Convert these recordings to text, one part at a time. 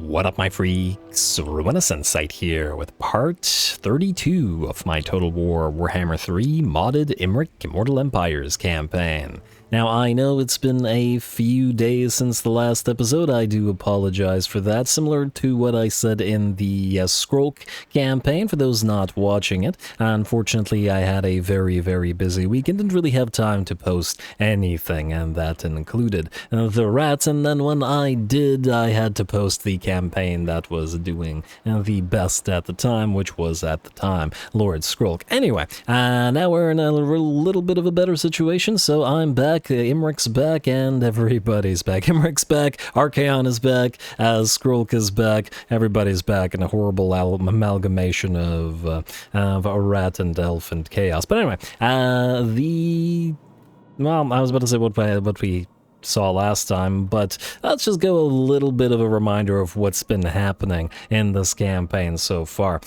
What up, my freaks? RuinusInsight here with part 32 of my Total War Warhammer 3 modded Imrik Immortal Empires campaign. Now, I know it's been a few days since the last episode. I do apologize for that, similar to what I said in the Scroll campaign, for those not watching it. Unfortunately, I had a very busy week and didn't really have time to post anything, and that included the rats, and then when I did, I had to post the campaign that was doing the best at the time, which was, at the time, Lord Scroll. Anyway, now we're in a little bit of a better situation, so I'm back. Imrik's back, and everybody's back. Imrik's back, Archaon is back, Skrulk is back, everybody's back in a horrible amalgamation of a rat and elf and chaos. But anyway, well, I was about to say what we saw last time, but let's just go a little bit of a reminder of what's been happening in this campaign so far.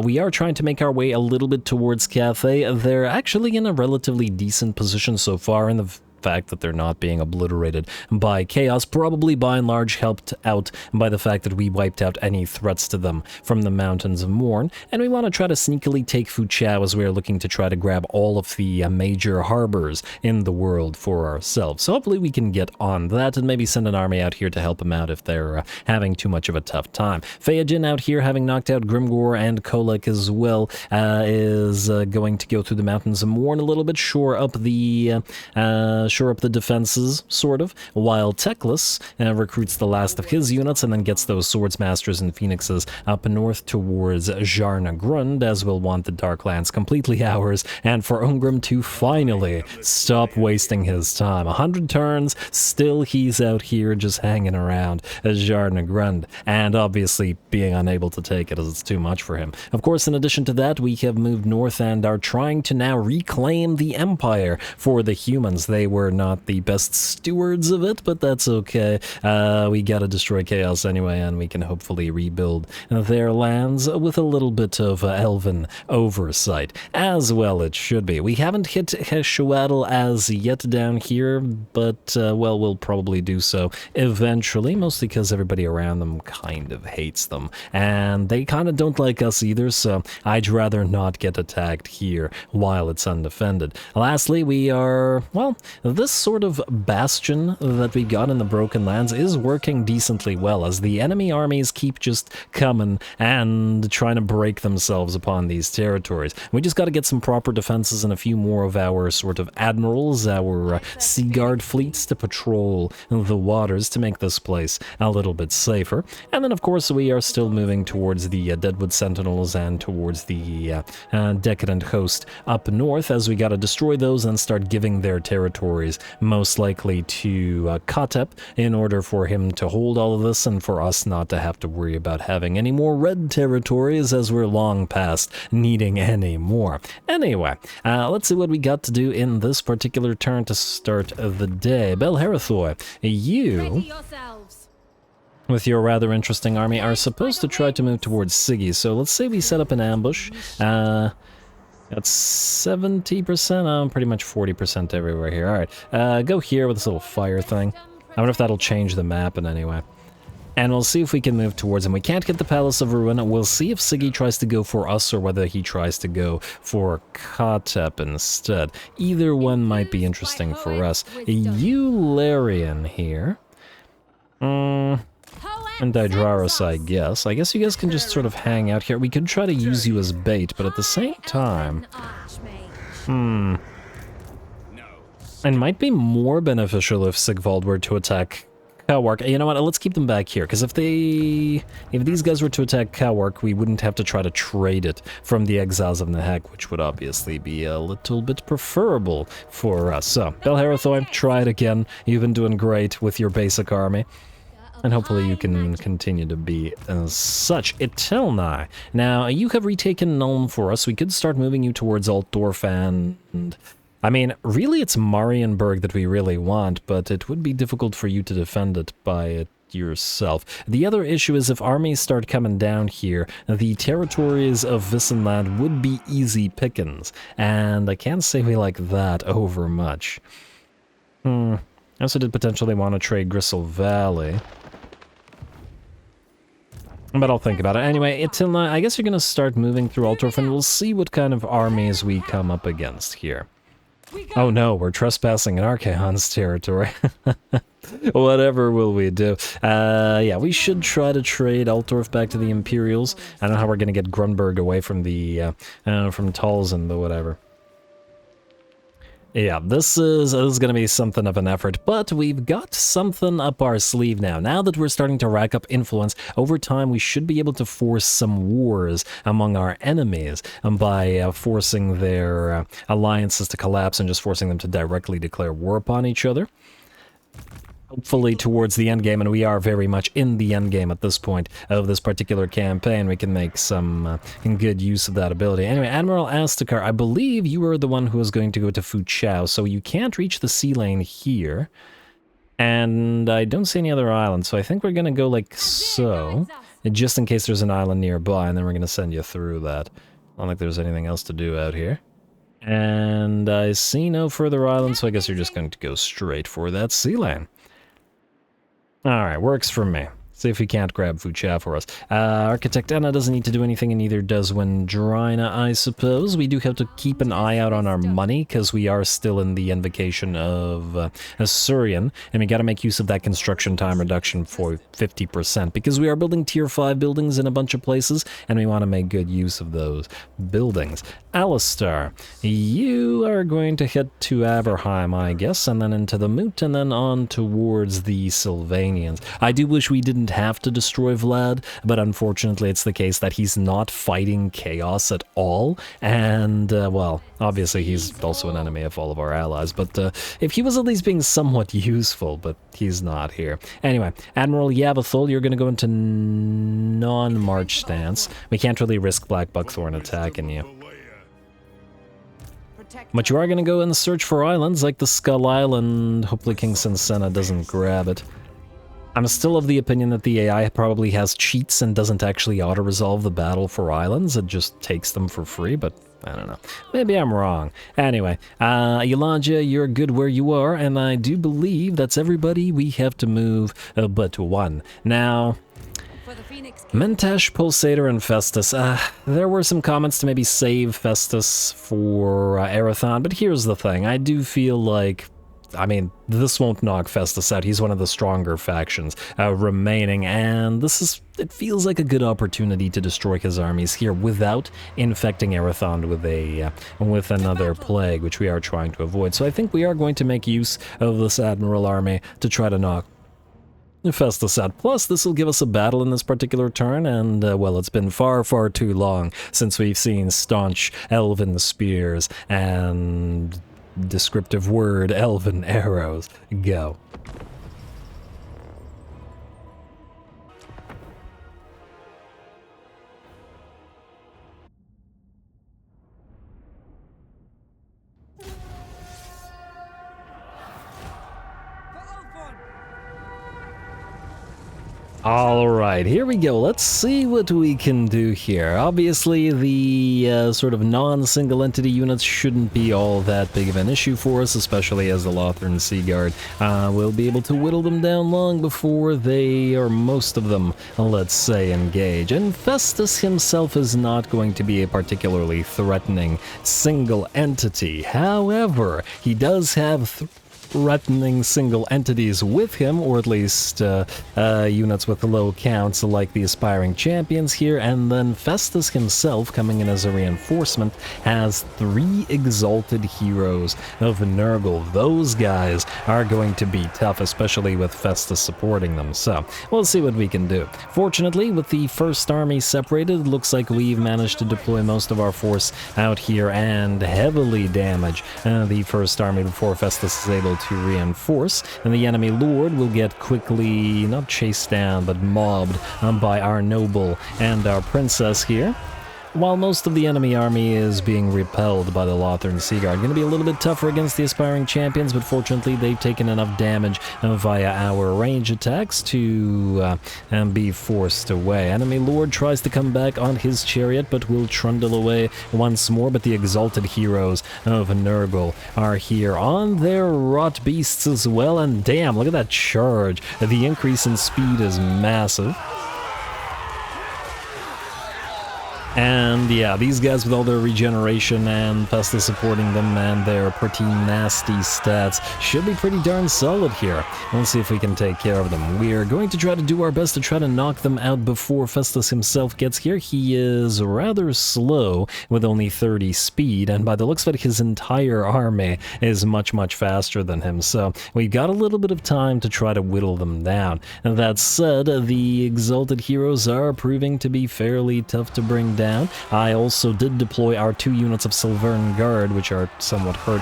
We are trying to make our way a little bit towards Cathay. They're actually in a relatively decent position so far in the fact that they're not being obliterated by chaos, probably by and large helped out by the fact that we wiped out any threats to them from the Mountains of Morn, and we want to try to sneakily take Fuchao as we are looking to try to grab all of the major harbors in the world for ourselves. So hopefully we can get on that and maybe send an army out here to help them out if they're having too much of a tough time. Theoden out here, having knocked out Grimgor and Kolek as well, is going to go through the Mountains of Morn a little bit, shore up the defenses, sort of, while Teclis recruits the last of his units and then gets those Swordsmasters and Phoenixes up north towards Jarna Grund, as we'll want the Darklands completely ours, and for Ungrim to finally stop wasting his time. 100 turns, still he's out here just hanging around Jarna Grund, and obviously being unable to take it as it's too much for him. Of course, in addition to that, we have moved north and are trying to now reclaim the Empire for the humans. They were not the best stewards of it, but that's okay. We gotta destroy chaos anyway, and we can hopefully rebuild their lands with a little bit of elven oversight, as well it should be. We haven't hit Heshuatl as yet down here, but well, we'll probably do so eventually, mostly because everybody around them kind of hates them, and they kind of don't like us either, so I'd rather not get attacked here while it's undefended. Lastly, we are, well, this sort of bastion that we got in the Broken Lands is working decently well, as the enemy armies keep just coming and trying to break themselves upon these territories. We just got to get some proper defenses and a few more of our sort of admirals, our sea guard fleets to patrol the waters to make this place a little bit safer. And then, of course, we are still moving towards the Deadwood Sentinels and towards the Decadent Host up north, as we got to destroy those and start giving their territories most likely to Kotep in order for him to hold all of this and for us not to have to worry about having any more red territories, as we're long past needing any more. Anyway, let's see what we got to do in this particular turn to start the day. Belharathoi, you, with your rather interesting army, are supposed to try to move towards Siggy, so let's say we set up an ambush. That's 70%, pretty much 40% everywhere here. Alright, go here with this little fire thing. I wonder if that'll change the map in any way. And we'll see if we can move towards him. We can't get the Palace of Ruin. We'll see if Siggy tries to go for us or whether he tries to go for Kotep instead. Either one might be interesting for us. Eularian here. And Didraros, I guess. I guess you guys can just sort of hang out here. We could try to use you as bait, but at the same time... It might be more beneficial if Sigvald were to attack Kawark. You know what, let's keep them back here, because if these guys were to attack Kawark, we wouldn't have to try to trade it from the Exiles of Nehek, which would obviously be a little bit preferable for us. So, Belharathoi, try it again. You've been doing great with your basic army. And hopefully you can continue to be as such. Itilnai. Now, you have retaken Nuln for us. We could start moving you towards Altdorf, and I mean, really it's Marienburg that we really want, but it would be difficult for you to defend it by it yourself. The other issue is if armies start coming down here, the territories of Visenland would be easy pickings, and I can't say we like that over much. I also did potentially want to trade Gristle Valley. But I'll think about it. Anyway, until I guess you're going to start moving through Altdorf, and we'll see what kind of armies we come up against here. Oh no, we're trespassing in Archaon's territory. Whatever will we do? Yeah, we should try to trade Altdorf back to the Imperials. I don't know how we're going to get Grunberg away from the, from Talzin, but whatever. Yeah, this is going to be something of an effort, but we've got something up our sleeve now. Now that we're starting to rack up influence, over time we should be able to force some wars among our enemies by forcing their alliances to collapse and just forcing them to directly declare war upon each other. Hopefully towards the end game, and we are very much in the end game at this point of this particular campaign, we can make some good use of that ability. Anyway, Admiral Astakar, I believe you were the one who was going to go to Fuchao, so you can't reach the sea lane here. And I don't see any other islands, so I think we're going to go like so, just in case there's an island nearby, and then we're going to send you through that. I don't think there's anything else to do out here. And I see no further islands, so I guess you're just going to go straight for that sea lane. Alright, works for me. See if we can't grab Fuchao for us. Architect Anna doesn't need to do anything, and neither does Wendrina, I suppose. We do have to keep an eye out on our money, because we are still in the invocation of Assyrian, and we gotta make use of that construction time reduction for 50%, because we are building tier 5 buildings in a bunch of places, and we want to make good use of those buildings. Alistar, you are going to head to Aberheim, I guess, and then into the Moot, and then on towards the Sylvanians. I do wish we didn't have to destroy Vlad, but unfortunately it's the case that he's not fighting chaos at all, and, well, obviously he's also an enemy of all of our allies, but if he was at least being somewhat useful, but he's not here. Anyway, Admiral Yavathul, you're going to go into non-march stance. We can't really risk Black Buckthorn attacking you. But you are going to go and search for islands like the Skull Island. Hopefully King Sensena doesn't grab it. I'm still of the opinion that the AI probably has cheats and doesn't actually auto-resolve the battle for islands. It just takes them for free, but I don't know. Maybe I'm wrong. Anyway, Yolanja, you're good where you are, and I do believe that's everybody we have to move but one. Now, Mentash, Pulsator, and Festus. There were some comments to maybe save Festus for Arathon, but here's the thing. I do feel like, I mean, this won't knock Festus out. He's one of the stronger factions remaining, and it feels like a good opportunity to destroy his armies here without infecting Arathon with another plague, which we are trying to avoid. So I think we are going to make use of this Admiral army to try to knock Festus out. Plus, this will give us a battle in this particular turn, and, well, it's been far, far too long since we've seen staunch elven spears and descriptive word elven arrows go. Alright, here we go. Let's see what we can do here. Obviously, the sort of non-single entity units shouldn't be all that big of an issue for us, especially as the Lothern Sea Guard. We'll be able to whittle them down long before they, or most of them, let's say, engage. And Festus himself is not going to be a particularly threatening single entity. However, he does have threatening single entities with him, or at least units with low counts like the Aspiring Champions here, and then Festus himself, coming in as a reinforcement, has 3 Exalted Heroes of Nurgle. Those guys are going to be tough, especially with Festus supporting them, so we'll see what we can do. Fortunately, with the first army separated, it looks like we've managed to deploy most of our force out here and heavily damage the first army before Festus is able to reinforce, and the enemy lord will get quickly, not chased down, but mobbed by our noble and our princess here. While most of the enemy army is being repelled by the Lothern Sea Guard. Going to be a little bit tougher against the Aspiring Champions, but fortunately they've taken enough damage via our range attacks to be forced away. Enemy Lord tries to come back on his chariot, but will trundle away once more, but the Exalted Heroes of Nurgle are here on their Rot Beasts as well, and damn, look at that charge. The increase in speed is massive. And yeah, these guys with all their regeneration and Festus supporting them and their pretty nasty stats should be pretty darn solid here. Let's see if we can take care of them. We're going to try to do our best to try to knock them out before Festus himself gets here. He is rather slow with only 30 speed, and by the looks of it, his entire army is much, much faster than him. So we've got a little bit of time to try to whittle them down. And that said, the Exalted Heroes are proving to be fairly tough to bring down. I also did deploy our 2 units of Silvern Guard, which are somewhat hurt,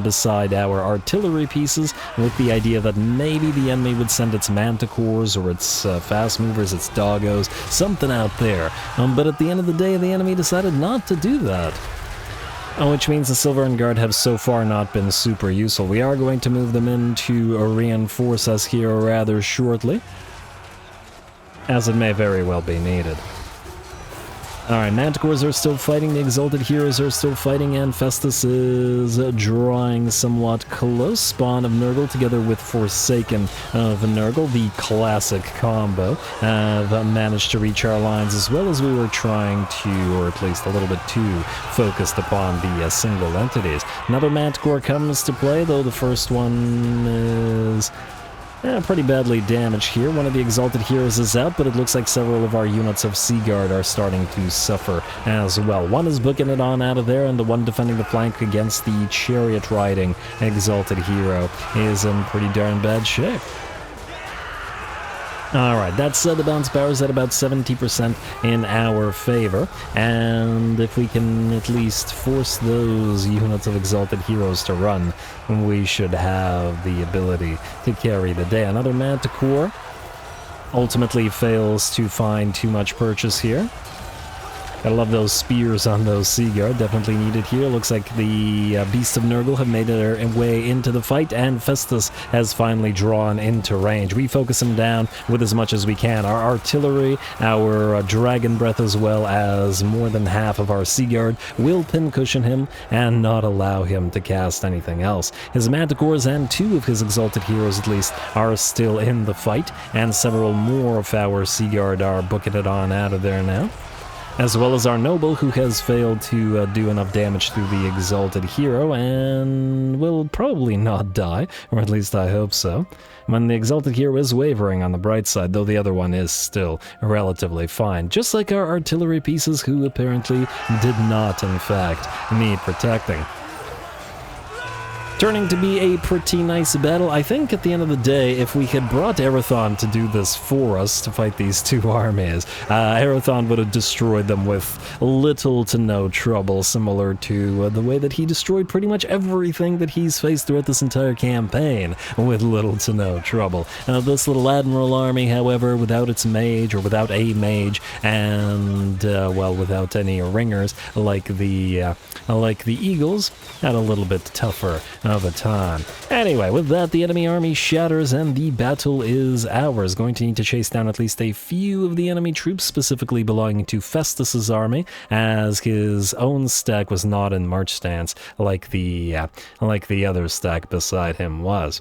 beside our artillery pieces, with the idea that maybe the enemy would send its manticores or its fast movers, its doggos, something out there. But at the end of the day, the enemy decided not to do that. Which means the Silvern Guard have so far not been super useful. We are going to move them in to reinforce us here rather shortly, as it may very well be needed. Alright, Manticores are still fighting, the Exalted Heroes are still fighting, and Festus is drawing somewhat close. Spawn of Nurgle together with Forsaken of Nurgle, the classic combo, have managed to reach our lines as well as we were trying to, or at least a little bit too focused upon the single entities. Another Manticore comes to play, though the first one is pretty badly damaged here. One of the Exalted Heroes is out, but it looks like several of our units of Sea Guard are starting to suffer as well. One is booking it on out of there, and the one defending the flank against the chariot-riding Exalted Hero is in pretty darn bad shape. Alright, that said, the bounce power is at about 70% in our favor, and if we can at least force those units of Exalted Heroes to run, we should have the ability to carry the day. Another Manticore ultimately fails to find too much purchase here. Gotta love those spears on those Sea Guard, definitely needed here. Looks like the Beasts of Nurgle have made their way into the fight, and Festus has finally drawn into range. We focus him down with as much as we can. Our artillery, our Dragon Breath, as well as more than half of our Sea Guard will pincushion him and not allow him to cast anything else. His Manticores and 2 of his Exalted Heroes at least are still in the fight, and several more of our Sea Guard are booking it on out of there now, as well as our Noble, who has failed to do enough damage to the Exalted Hero and will probably not die, or at least I hope so. When the Exalted Hero is wavering on the bright side, though the other one is still relatively fine, just like our artillery pieces, who apparently did not, in fact, need protecting. Turning to be a pretty nice battle. I think at the end of the day, if we had brought Arathon to do this for us, to fight these 2 armies, Arathon would have destroyed them with little to no trouble, similar to the way that he destroyed pretty much everything that he's faced throughout this entire campaign, with little to no trouble. This little Admiral army, however, without its mage, or without a mage, and, well, without any ringers, like the Eagles, had a little bit tougher of a time. Anyway, with that, the enemy army shatters and the battle is ours. Going to need to chase down at least a few of the enemy troops, specifically belonging to Festus's army, as his own stack was not in march stance like the other stack beside him was.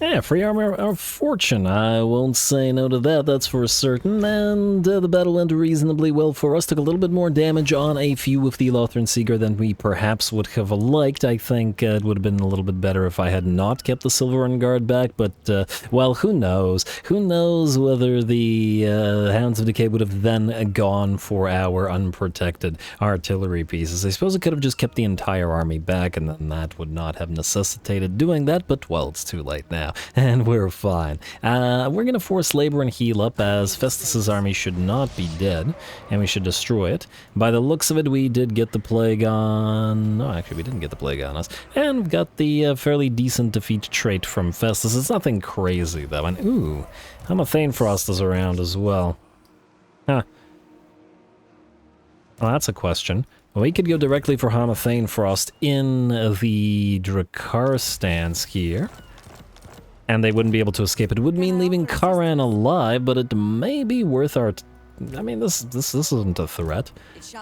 Yeah, free armor of fortune. I won't say no to that, that's for certain. And the battle went reasonably well for us. Took a little bit more damage on a few of the Lothran Seeger than we perhaps would have liked. I think it would have been a little bit better if I had not kept the Silvern Guard back, but, well, who knows? Who knows whether the Hounds of Decay would have then gone for our unprotected artillery pieces. I suppose it could have just kept the entire army back, and then that would not have necessitated doing that, but, well, it's too late now. And we're fine. We're going to force labor and heal up, as Festus's army should not be dead, and we should destroy it. By the looks of it, we did get the plague on... No, actually, we didn't get the plague on us. And we've got the fairly decent defeat trait from Festus. It's nothing crazy, though. And, ooh, Hama Frost is around as well. Huh. Well, that's a question. Well, we could go directly for Hama Frost in the Drakkar stance here, and they wouldn't be able to escape. It would mean leaving Karond alive, but it may be worth our I mean, this isn't a threat.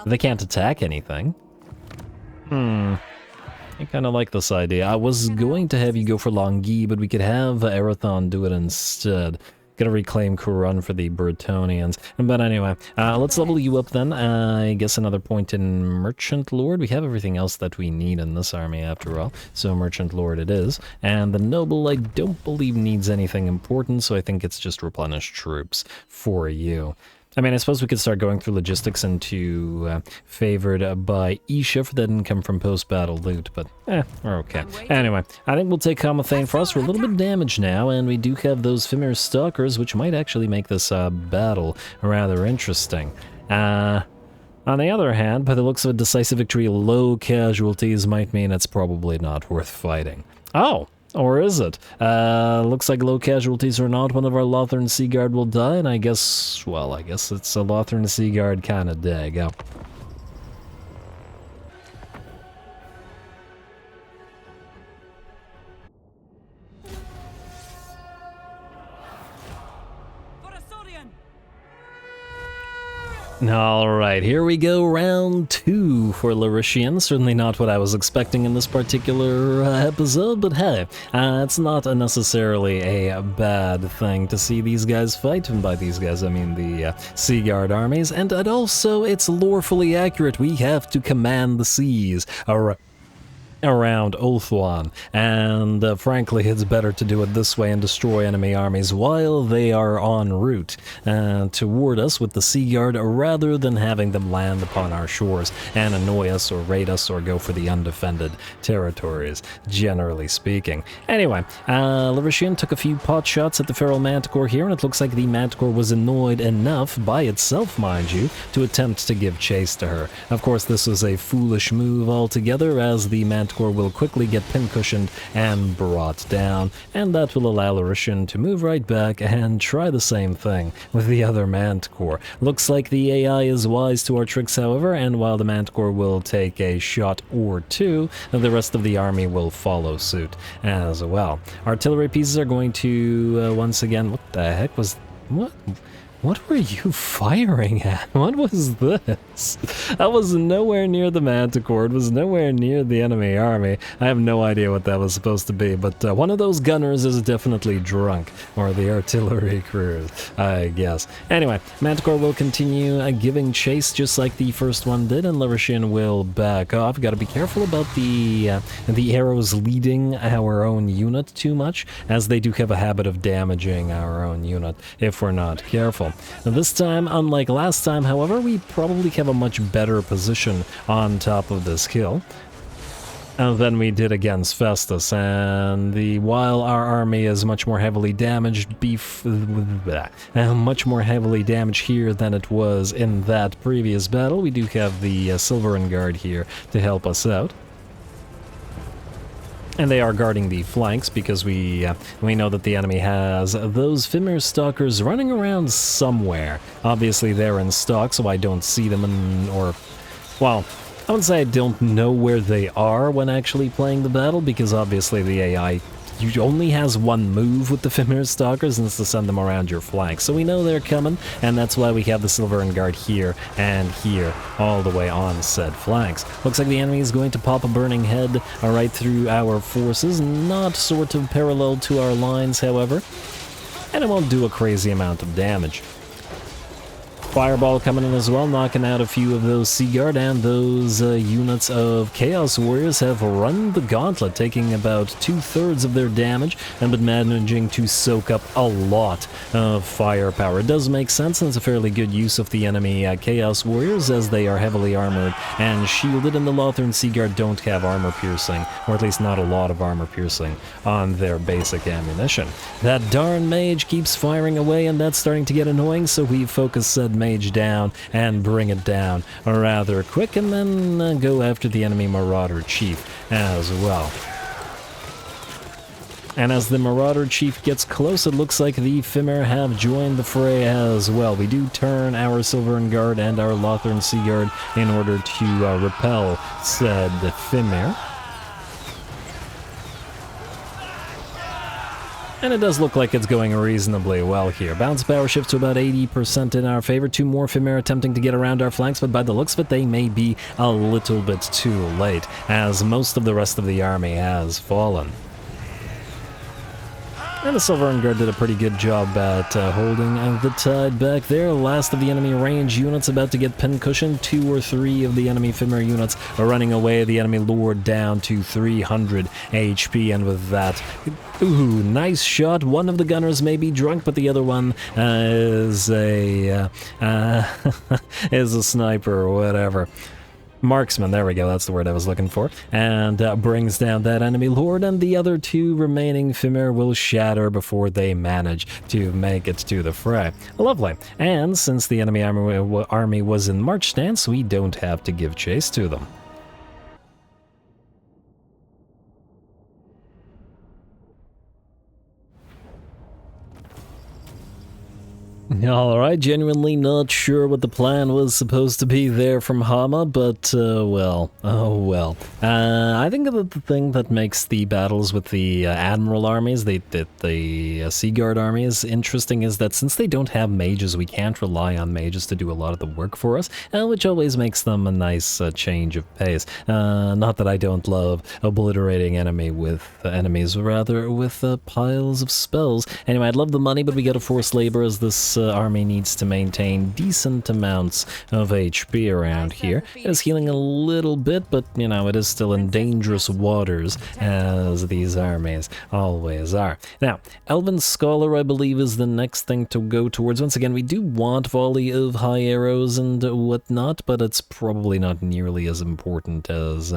They can't attack anything. I kind of like this idea. I was going to have you go for Longhi, but we could have Arathon do it instead. Gotta reclaim Karond for the Bretonnians. But anyway, let's level you up then. I guess another point in Merchant Lord. We have everything else that we need in this army after all. So Merchant Lord it is. And the Noble I don't believe needs anything important, so I think it's just replenish troops for you. I mean, I suppose we could start going through logistics into favored by Isha for that income from post-battle loot, but we're okay. Anyway, I think we'll take Hama for us. We're a little bit damaged now, and we do have those Fimir Stalkers, which might actually make this battle rather interesting. On the other hand, by the looks of a decisive victory, low casualties might mean it's probably not worth fighting. Oh! Or is it? Looks like low casualties or not, one of our Lothern Seaguard will die, and I guess, well, I guess it's a Lothern Seaguard kind of day. Go. Alright, here we go, round 2 for Larishian. Certainly not what I was expecting in this particular episode, but hey, it's not necessarily a bad thing to see these guys fight, and by these guys I mean the Seaguard armies, and also it's lorefully accurate. We have to command the seas around Ulthuan, and frankly it's better to do it this way and destroy enemy armies while they are en route toward us with the Seaguard, rather than having them land upon our shores and annoy us or raid us or go for the undefended territories, generally speaking. Anyway, Larishian took a few pot shots at the Feral Manticore here, and it looks like the Manticore was annoyed enough, by itself mind you, to attempt to give chase to her. Of course this was a foolish move altogether, as the Manticore will quickly get pincushioned and brought down, and that will allow Larishian to move right back and try the same thing with the other Manticore. Looks like the AI is wise to our tricks, however, and while the Manticore will take a shot or two, the rest of the army will follow suit as well. Artillery pieces are going to, once again, what the heck was... What were you firing at? What was this? That was nowhere near the Manticore. It was nowhere near the enemy army. I have no idea what that was supposed to be, but one of those gunners is definitely drunk. Or the artillery crews, I guess. Anyway, Manticore will continue giving chase just like the first one did, and Larishian will back off. Got to be careful about the arrows leading our own unit too much, as they do have a habit of damaging our own unit if we're not careful. Now this time, unlike last time, however, we probably have a much better position on top of this hill than we did against Festus, and while our army is much more heavily damaged, much more heavily damaged here than it was in that previous battle, we do have the Silverin Guard here to help us out. And they are guarding the flanks because we know that the enemy has those Fimir Stalkers running around somewhere. Obviously they're in stock, so I don't see them well, I wouldn't say I don't know where they are when actually playing the battle, because obviously the AI only has one move with the Fimir Stalkers, and it's to send them around your flank. So we know they're coming, and that's why we have the Silverin Guard here and here, all the way on said flanks. Looks like the enemy is going to pop a Burning Head right through our forces, not sort of parallel to our lines, however, and it won't do a crazy amount of damage. Fireball coming in as well, knocking out a few of those Seaguard, and those units of Chaos Warriors have run the gauntlet, taking about 2/3 of their damage, and been managing to soak up a lot of firepower. It does make sense, and it's a fairly good use of the enemy Chaos Warriors, as they are heavily armored and shielded, and the Lothern Seaguard don't have armor piercing, or at least not a lot of armor piercing on their basic ammunition. That darn mage keeps firing away, and that's starting to get annoying, so we focus said mage down and bring it down rather quick, and then go after the enemy Marauder Chief as well. And as the Marauder Chief gets close, it looks like the Fimir have joined the fray as well. We do turn our Silverin Guard and our Lothern Seaguard in order to repel said And it does look like it's going reasonably well here. Bounce power shifts to about 80% in our favor. 2 more Femir attempting to get around our flanks, but by the looks of it, they may be a little bit too late, as most of the rest of the army has fallen. And the Silver Guard did a pretty good job at holding the tide back there. Last of the enemy range units about to get pincushion. 2 or 3 of the enemy Femir units are running away. The enemy Lord down to 300 HP, and with that, ooh, nice shot. One of the gunners may be drunk, but the other one is a is a sniper or whatever. Marksman, there we go, that's the word I was looking for, and brings down that enemy lord, and the other 2 remaining Femir will shatter before they manage to make it to the fray. Lovely. And since the enemy army was in march stance, we don't have to give chase to them. Alright, genuinely not sure what the plan was supposed to be there from Hama, but, well, oh well. I think that the thing that makes the battles with the Admiral armies, the Sea Guard armies, interesting is that since they don't have mages, we can't rely on mages to do a lot of the work for us, which always makes them a nice change of pace. Not that I don't love obliterating enemies, rather with piles of spells. Anyway, I'd love the money, but we gotta force labor as this army needs to maintain decent amounts of HP around here. It is healing a little bit, but, you know, it is still in dangerous waters, as these armies always are. Now, Elven Scholar, I believe, is the next thing to go towards. Once again, we do want volley of high arrows and whatnot, but it's probably not nearly as important as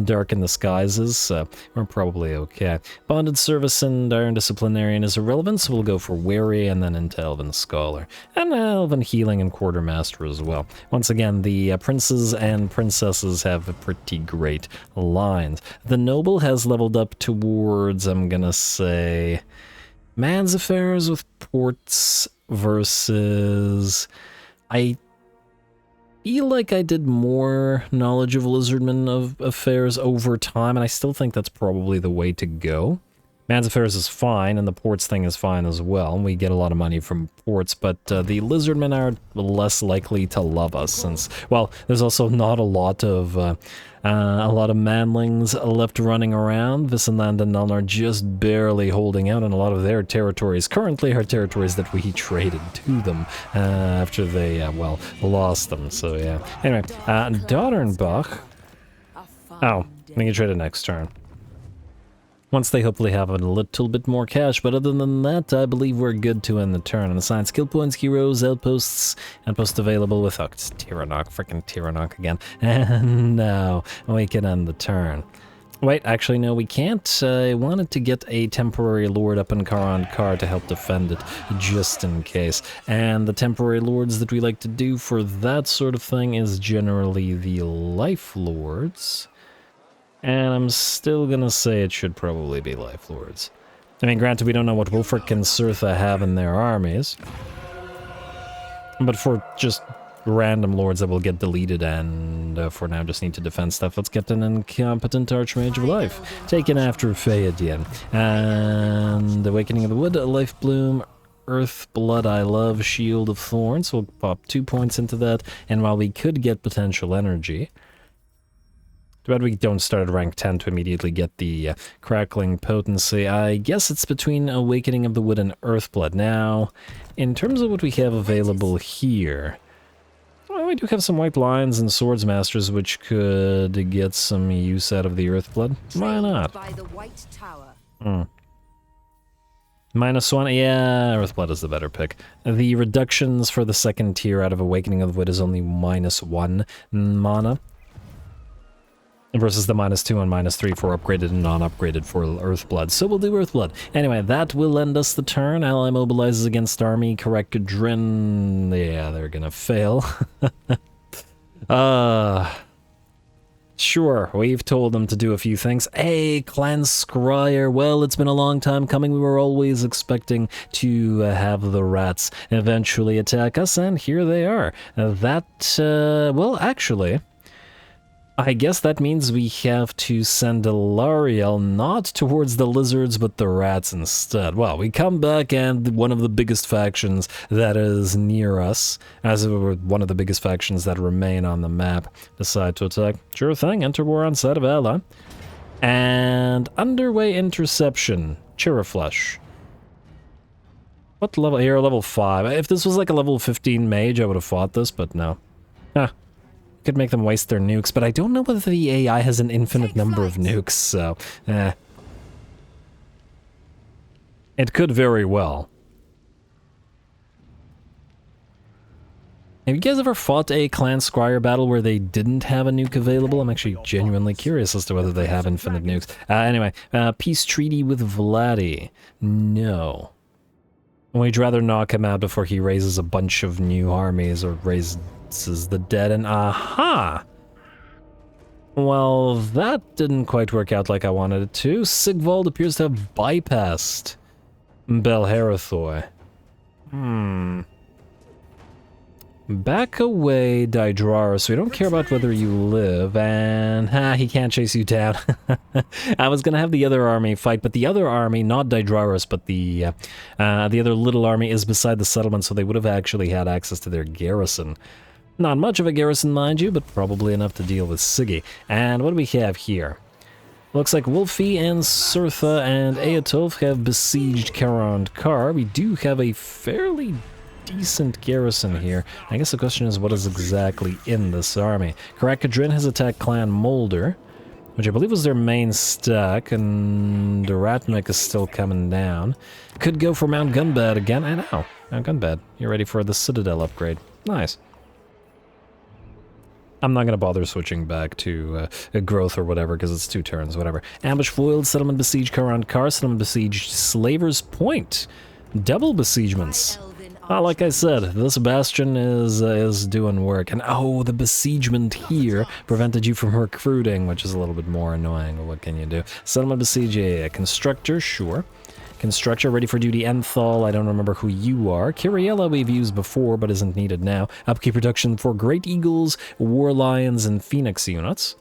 Dark in the Skies is. We're probably okay. Bonded Service and Iron Disciplinarian is irrelevant, so we'll go for Wary and then into Elven Scholar. And Elven Healing and Quartermaster as well. Once again, the princes and princesses have pretty great lines. The Noble has leveled up towards, I'm gonna say, Man's Affairs with Ports versus... I feel like I did more Knowledge of Lizardmen of Affairs over time, and I still think that's probably the way to go. Man's Affairs is fine, and the ports thing is fine as well. We get a lot of money from ports, but the lizardmen are less likely to love us since, well, there's also not a lot of manlings left running around. Visenland and Nuln are just barely holding out, and a lot of their territories currently are territories that we traded to them after they, well, lost them. So, yeah. Anyway, Dotternbach. Oh, we can trade it next turn. Once they hopefully have a little bit more cash, but other than that, I believe we're good to end the turn. And assign skill points, heroes, outposts available with Tyrannok, frickin' Tyrannok again. And now we can end the turn. Wait, actually, no, we can't. I wanted to get a temporary lord up in Karond Kar to help defend it, just in case. And the temporary lords that we like to do for that sort of thing is generally the life lords. And I'm still gonna say it should probably be Life Lords. I mean, granted, we don't know what Wulfric and Surtha have in their armies. But for just random lords that will get deleted and for now just need to defend stuff, let's get an incompetent Archmage of Life. Taken after Feodien. And Awakening of the Wood, Life Bloom, Earth Blood I Love, Shield of Thorns. We'll pop 2 points into that. And while we could get potential energy... But we don't start at rank 10 to immediately get the crackling potency. I guess it's between Awakening of the Wood and Earthblood. Now, in terms of what we have available here, well, we do have some White Lions and Swords Masters, which could get some use out of the Earthblood. Why not? -1, yeah, Earthblood is the better pick. The reductions for the second tier out of Awakening of the Wood is only -1 mana. Versus the -2 and -3 for upgraded and non-upgraded for Earthblood. So we'll do Earthblood. Anyway, that will end us the turn. Ally mobilizes against army. Correct Drin. Yeah, they're gonna fail. Sure, we've told them to do a few things. Hey, Clan Scryer, well, it's been a long time coming. We were always expecting to have the rats eventually attack us, and here they are. Well, actually... I guess that means we have to send Ilariel not towards the lizards, but the rats instead. Well, we come back and one of the biggest factions that is near us, as one of the biggest factions that remain on the map, decide to attack. Sure thing, enter war on side of ally. And underway interception, Chiraflesh. What level? You're level 5. If this was like a level 15 mage, I would have fought this, but no. Huh. Could make them waste their nukes, but I don't know whether the AI has an infinite number of nukes, so it could very well. Have you guys ever fought a clan scryer battle where they didn't have a nuke available? I'm actually genuinely curious as to whether they have infinite nukes. Anyway, peace treaty with Vladdy. No. We'd rather knock him out before he raises a bunch of new armies or raises the dead, and aha! Well, that didn't quite work out like I wanted it to. Sigvald appears to have bypassed Belharathoi. Back away, Dydraris. We don't care about whether you live, and he can't chase you down. I was gonna have the other army fight, but the other army, not Dydraris, but the other little army is beside the settlement, so they would have actually had access to their garrison. Not much of a garrison, mind you, but probably enough to deal with Siggy. And what do we have here? Looks like Wolfie and Surtha and Aetulf have besieged Karond Kar. We do have a fairly decent garrison here. I guess the question is, what is exactly in this army? Karakadrin has attacked Clan Molder, which I believe was their main stack, and Ratmik is still coming down. Could go for Mount Gunbad again. I know. Mount Gunbad. You're ready for the Citadel upgrade. Nice. I'm not going to bother switching back to growth or whatever, because it's 2 turns, whatever. Ambush foiled, settlement besieged Karond Kar, settlement besieged Slaver's Point. Double besiegements. Like I said, this bastion is doing work. And oh, the besiegement here prevented you from recruiting, which is a little bit more annoying, but what can you do? Settlement besiege, yeah. Constructor, sure. Constructor ready for duty. Enthal, I don't remember who you are. Kyriella we've used before, but isn't needed now. Upkeep production for Great Eagles, War Lions, and Phoenix units,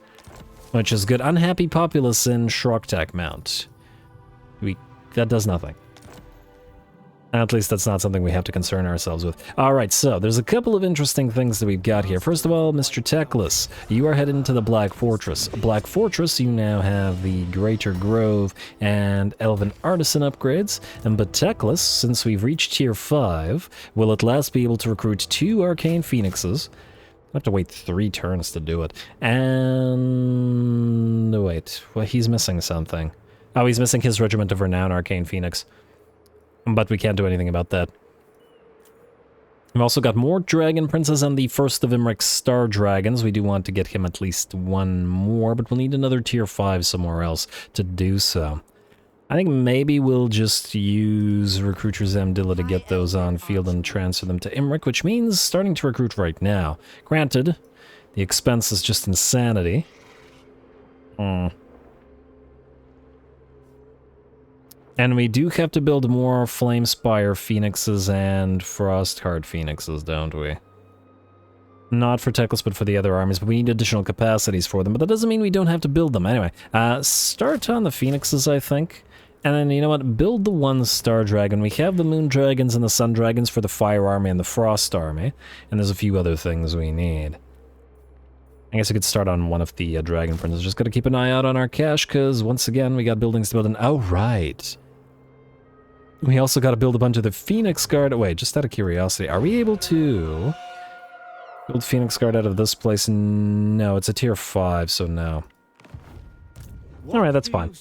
which is good. Unhappy populace in Shroktak Mount. That does nothing. At least that's not something we have to concern ourselves with. Alright, so there's a couple of interesting things that we've got here. First of all, Mr. Teclis, you are heading to the Black Fortress. Black Fortress, you now have the Greater Grove and Elven Artisan upgrades. And but Teclis, since we've reached tier 5, will at last be able to recruit 2 Arcane Phoenixes. I have to wait 3 turns to do it. And wait, well, he's missing something. Oh, he's missing his Regiment of Renown Arcane Phoenix. But we can't do anything about that. We've also got more Dragon Princes and the first of Imrik's Star Dragons. We do want to get him at least 1 more, but we'll need another tier 5 somewhere else to do so. I think maybe we'll just use Recruiter Zamdilla to get those on field and transfer them to Imrik, which means starting to recruit right now. Granted, the expense is just insanity. And we do have to build more Flamespire Phoenixes and Frostheart Phoenixes, don't we? Not for Teclis, but for the other armies, but we need additional capacities for them. But that doesn't mean we don't have to build them. Anyway, start on the Phoenixes, I think. And then, you know what, build the 1 Star Dragon. We have the Moon Dragons and the Sun Dragons for the Fire Army and the Frost Army. And there's a few other things we need. I guess I could start on one of the Dragon Princes. Just gotta keep an eye out on our cash, because once again, we got buildings to build. And oh, right. We also got to build a bunch of the Phoenix Guard. Wait, just out of curiosity, are we able to build Phoenix Guard out of this place? No, it's a tier 5, so no. Alright, that's fine.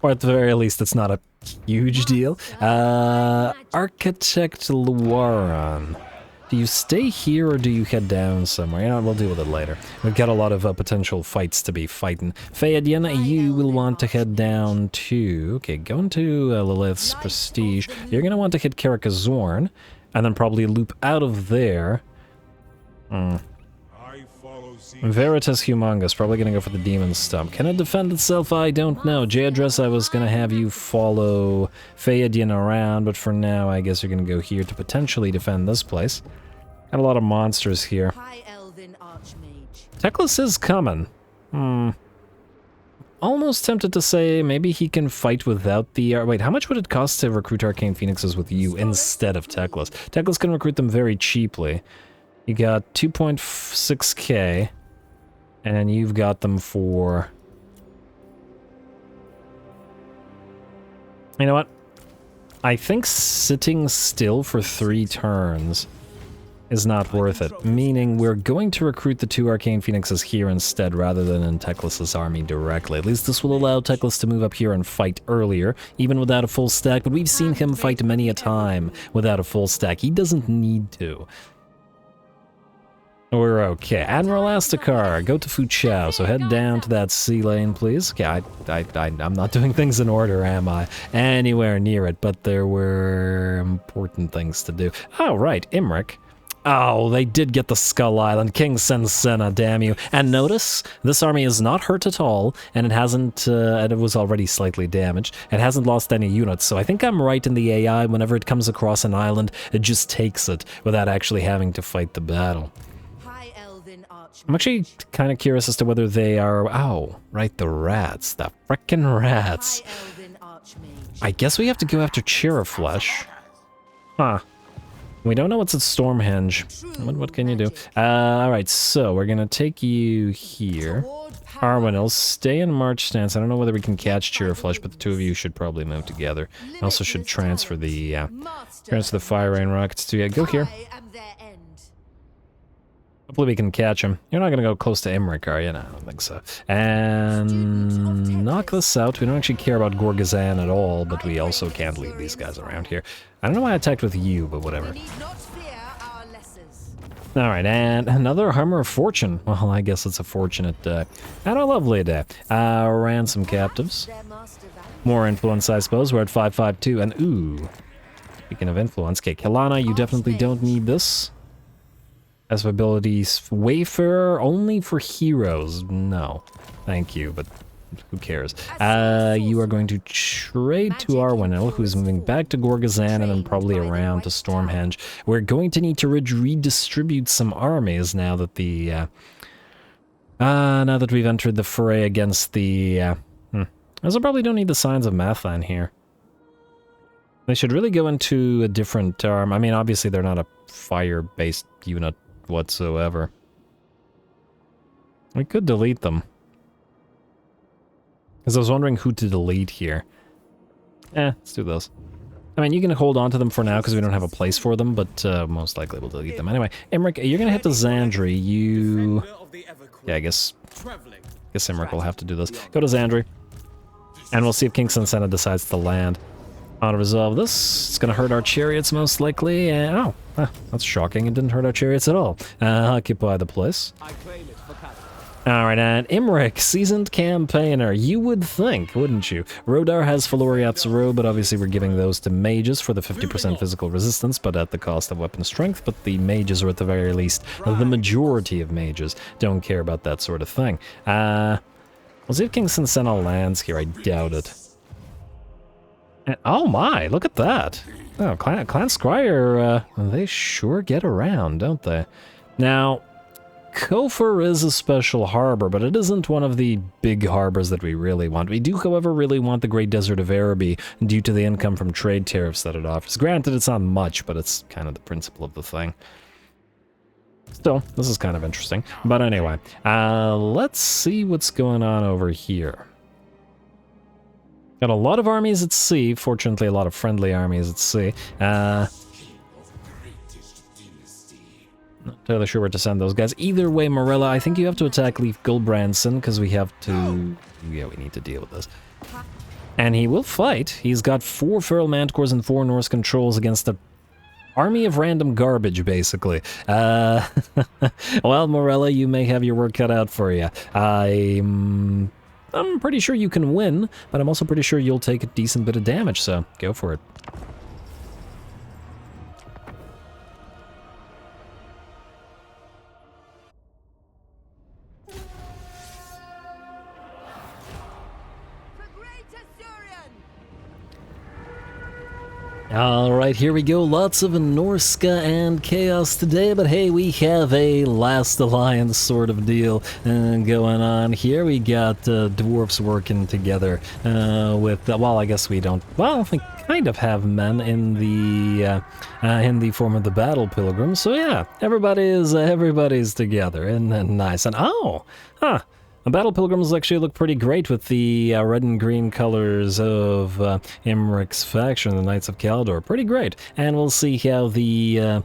Or at the very least, it's not a huge deal. Architect Luaran. Do you stay here or do you head down somewhere? You know, we'll deal with it later. We've got a lot of potential fights to be fighting. Fayadiana, you will want to head down to... Okay, go into Lilith's Prestige. You're going to want to hit Karakazorn, and then probably loop out of there. Veritas Humongous, probably going to go for the Demon Stump. Can it defend itself? I don't know. J-Address, I was going to have you follow Fayadian around, but for now, I guess you're going to go here to potentially defend this place. Got a lot of monsters here. Teclis is coming. Almost tempted to say maybe he can fight without the... wait, how much would it cost to recruit Arcane Phoenixes with you instead of Teclis? Teclis can recruit them very cheaply. You got 2.6k, and you've got them for... You know what? I think sitting still for 3 turns is not worth it, meaning we're going to recruit the 2 Arcane Phoenixes here instead rather than in Teclis' army directly. At least this will allow Teclis to move up here and fight earlier, even without a full stack, but we've seen him fight many a time without a full stack. He doesn't need to. We're okay. Admiral Astakar, go to Fuchao, so head down to that sea lane, please. Okay, I'm not doing things in order, am I? Anywhere near it, but there were important things to do. Oh, right, Imrik. Oh, they did get the Skull Island. King Sensena, damn you. And notice, this army is not hurt at all, and it hasn't, and it was already slightly damaged. It hasn't lost any units, so I think I'm right in the AI. Whenever it comes across an island, it just takes it without actually having to fight the battle. I'm actually kind of curious as to whether they are... Oh, right, the rats. The frickin' rats. I guess we have to go after Cheerflesh. Huh. We don't know what's at Stormhenge. What can you do? Alright, so we're gonna take you here. Arwen, stay in march stance. I don't know whether we can catch Cheerflesh, but the 2 of you should probably move together. I also should transfer the Fire Rain Rockets to you. Go here. Hopefully we can catch him. You're not gonna go close to Imrik, are you? No, I don't think so. And knock this out. We don't actually care about Gorgazan at all, but we also can't leave these guys around here. I don't know why I attacked with you, but whatever. Alright, and another Hammer of Fortune. Well, I guess it's a fortunate day. And a lovely day. Ransom captives. More influence, I suppose. We're at 552, and ooh. Speaking of influence, okay, Kelana, you definitely don't need this. As of abilities, Wayfarer only for heroes. No, thank you, but who cares? You are going to trade to Arwenil, who's moving back to Gorgazan and then probably around to Stormhenge. We're going to need to redistribute some armies now that the now that we've entered the fray against the I also probably don't need the Signs of Mathan here. They should really go into a different arm. I mean, obviously they're not a fire-based unit whatsoever. We could delete them. Because I was wondering who to delete here. Let's do this. I mean, you can hold on to them for now because we don't have a place for them, but most likely we'll delete them. Anyway, Imrik, you're going to hit the Zandri. You... Yeah, I guess Imrik will have to do this. Go to Zandri. And we'll see if King Sensena decides to land. How to resolve this. It's going to hurt our chariots most likely. Oh, that's shocking. It didn't hurt our chariots at all. Occupy the place. Alright, and Imrik, seasoned campaigner. You would think, wouldn't you? Rodar has Feloriat's Robe, but obviously we're giving those to mages for the 50% physical resistance, but at the cost of weapon strength. But the mages, or at the very least, the majority of mages, don't care about that sort of thing. We'll see if King Sensena lands here. I doubt it. And, oh my, look at that. Oh, Clan Scryer, they sure get around, don't they? Now, Kofur is a special harbor, but it isn't one of the big harbors that we really want. We do, however, really want the Great Desert of Araby due to the income from trade tariffs that it offers. Granted, it's not much, but it's kind of the principle of the thing. Still, this is kind of interesting. But anyway, let's see what's going on over here. Got a lot of armies at sea, fortunately a lot of friendly armies at sea. Not entirely sure where to send those guys. Either way, Morella, I think you have to attack Leif Gulbrandsen, because we have to... Yeah, we need to deal with this. And he will fight. He's got 4 Feral Manticores and 4 Norse controls against a army of random garbage, basically. Well, Morella, you may have your work cut out for you. I'm pretty sure you can win, but I'm also pretty sure you'll take a decent bit of damage, so go for it. Alright, here we go. Lots of Norska and Chaos today, but hey, we have a Last Alliance sort of deal going on here. We got dwarfs working together with, well, I guess we don't, well, we kind of have men in the form of the Battle Pilgrims, so yeah, everybody's together, and nice, and oh, huh. The Battle Pilgrims actually look pretty great with the red and green colors of Imrik's faction, the Knights of Caledor. Pretty great. And we'll see how the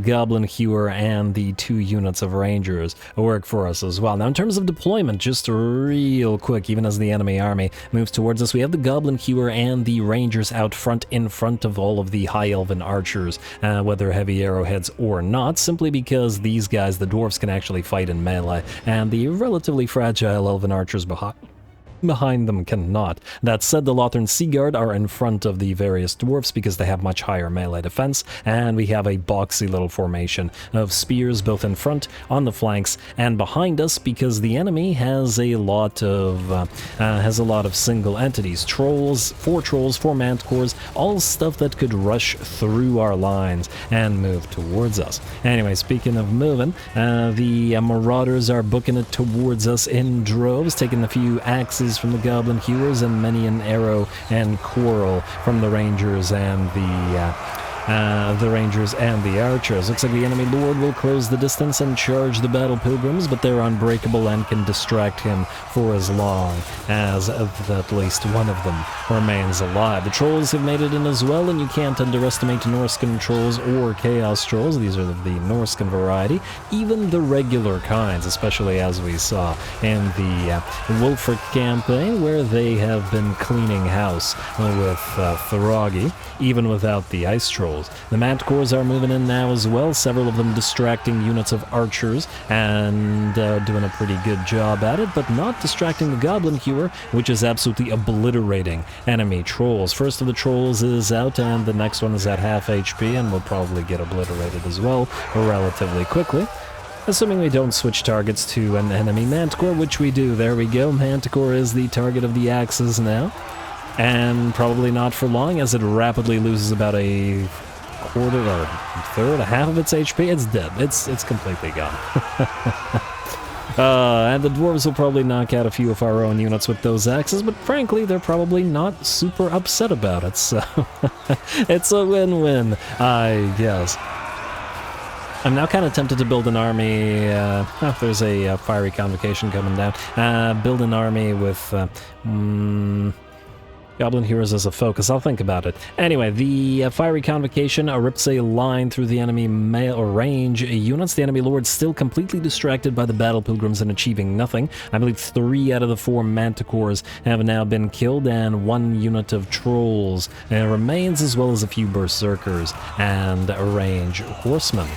Goblin Hewer and the 2 units of Rangers work for us as well. Now, in terms of deployment, just real quick, even as the enemy army moves towards us, we have the Goblin Hewer and the Rangers out front, in front of all of the High Elven archers, whether heavy arrowheads or not, simply because these guys, the dwarves, can actually fight in melee, and the relatively fragile Elven archers behind them cannot. That said, the Lothern Sea Guard are in front of the various dwarfs because they have much higher melee defense, and we have a boxy little formation of spears both in front, on the flanks, and behind us because the enemy has a lot of single entities. Trolls, 4 Mantcores, all stuff that could rush through our lines and move towards us. Anyway, speaking of moving, the Marauders are booking it towards us in droves, taking a few axes from the Goblin Hewers and many an arrow and quarrel from the Rangers and the archers. Looks like the enemy lord will close the distance and charge the Battle Pilgrims, but they're unbreakable and can distract him for as long as at least one of them remains alive. The trolls have made it in as well, and you can't underestimate Norscan trolls or Chaos trolls. These are the Norscan variety. Even the regular kinds, especially as we saw in the Wolfric campaign, where they have been cleaning house with Throggy, even without the ice trolls. The Mantcores are moving in now as well, several of them distracting units of archers and doing a pretty good job at it, but not distracting the Goblin Hewer, which is absolutely obliterating enemy trolls. First of the trolls is out, and the next one is at half HP and will probably get obliterated as well relatively quickly. Assuming we don't switch targets to an enemy Manticore, which we do. There we go. Manticore is the target of the axes now. And probably not for long, as it rapidly loses about a quarter or third, half of its HP. It's dead. It's completely gone. And the dwarves will probably knock out a few of our own units with those axes, but frankly, they're probably not super upset about it, so it's a win-win, I guess. I'm now kind of tempted to build an army, there's a fiery convocation coming down, build an army with Goblin Heroes as a focus. I'll think about it. Anyway, the fiery convocation rips a line through the enemy range units. The enemy lord still completely distracted by the Battle Pilgrims and achieving nothing. I believe 3 out of the 4 Manticores have now been killed, and 1 unit of Trolls remains, as well as a few Berserkers and range Horsemen.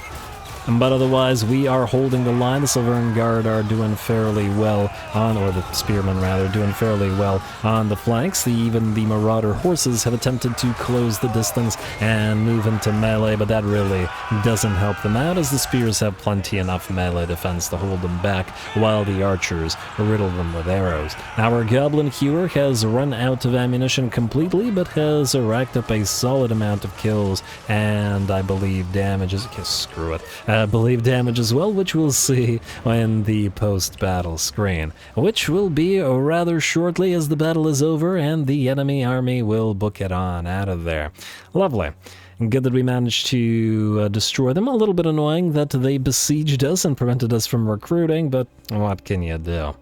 But otherwise, we are holding the line. The Silvern Guard are doing fairly well on, or the Spearmen rather, doing fairly well on the flanks. Even the Marauder horses have attempted to close the distance and move into melee, but that really doesn't help them out, as the spears have plenty enough melee defense to hold them back, while the archers riddle them with arrows. Our Goblin Hewer has run out of ammunition completely, but has racked up a solid amount of kills, and I believe damages. Screw it. I believe damage as well, which we'll see in the post-battle screen, which will be rather shortly as the battle is over and the enemy army will book it on out of there. Lovely. Good that we managed to destroy them. A little bit annoying that they besieged us and prevented us from recruiting, but what can you do?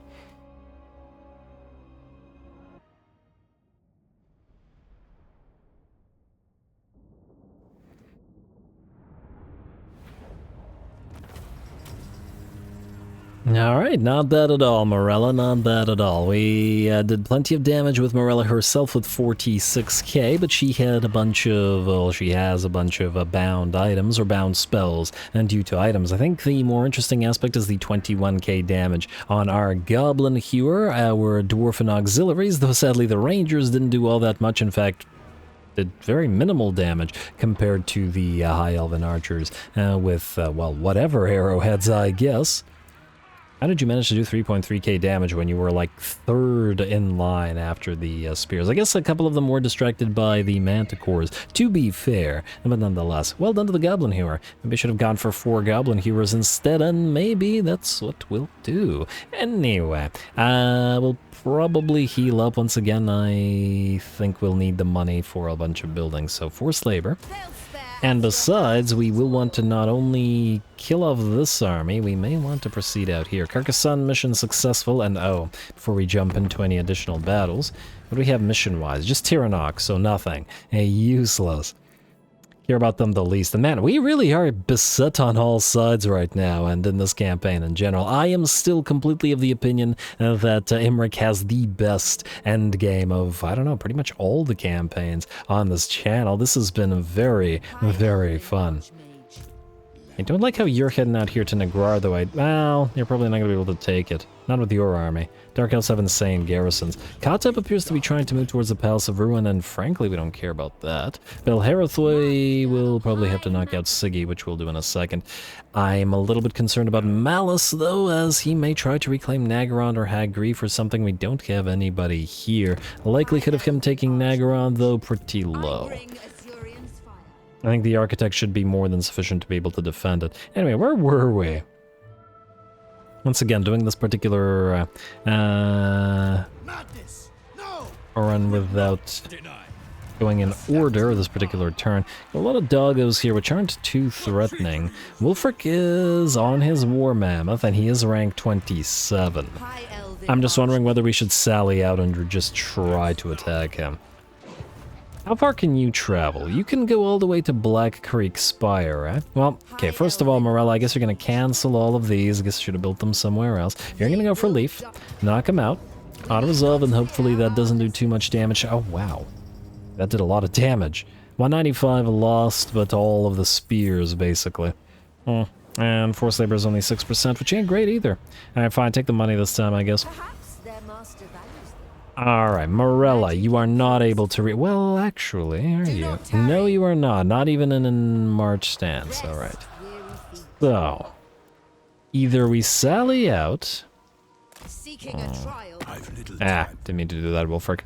Alright, not bad at all, Morella, not bad at all. We did plenty of damage with Morella herself with 46k, but she had a bunch of, well, she has a bunch of bound items, or bound spells, and due to items. I think the more interesting aspect is the 21k damage on our Goblin Hewer, our Dwarfen Auxiliaries, though sadly the Rangers didn't do all that much. In fact, did very minimal damage compared to the High Elven Archers with, well, whatever arrowheads, I guess. How did you manage to do 3.3k damage when you were like third in line after the spears? I guess a couple of them were distracted by the manticores, to be fair, but nonetheless, well done to the goblin hewer. Maybe I should have gone for 4 goblin hewers instead, and maybe that's what we'll do. Anyway, we'll probably heal up once again. I think we'll need the money for a bunch of buildings, so forced labor. And besides, we will want to not only kill off this army, we may want to proceed out here. Carcassonne mission successful, and oh, before we jump into any additional battles, what do we have mission-wise? Just Tyrannok, so nothing. Useless. Care about them the least. And man, we really are beset on all sides right now, and in this campaign in general. I am still completely of the opinion that Imrik has the best endgame of, I don't know, pretty much all the campaigns on this channel. This has been very, very fun. I don't like how you're heading out here to Negrar, though. Well, you're probably not going to be able to take it. Not with your army. Dark Elves have insane garrisons. Katep appears to be trying to move towards the Palace of Ruin, and frankly, we don't care about that. Belharathoi will probably have to knock out Siggy, which we'll do in a second. I'm a little bit concerned about Malice, though, as he may try to reclaim Nagaron or Hagri for something. We don't have anybody here. The likelihood of him taking Nagaron, though, pretty low. I think the Architect should be more than sufficient to be able to defend it. Anyway, where were we? Once again, doing this particular run without going in order this particular turn. A lot of doggos here, which aren't too threatening. Wulfric is on his War Mammoth, and he is rank 27. I'm just wondering whether we should sally out and just try to attack him. How far can you travel? You can go all the way to Black Creek Spire, right? Well, okay, first of all, Morella, I guess you're going to cancel all of these. I guess I should have built them somewhere else. You're going to go for Leaf, knock him out, auto-resolve, and hopefully that doesn't do too much damage. Oh, wow. That did a lot of damage. 195 lost, but all of the spears, basically. And Force Labor is only 6%, which ain't great either. Alright, fine, take the money this time, I guess. Alright, Morella, you are not able to well, actually, are you? No, you are not. Not even in a March stance. Alright. So, either we sally out... didn't mean to do that, Wulfric.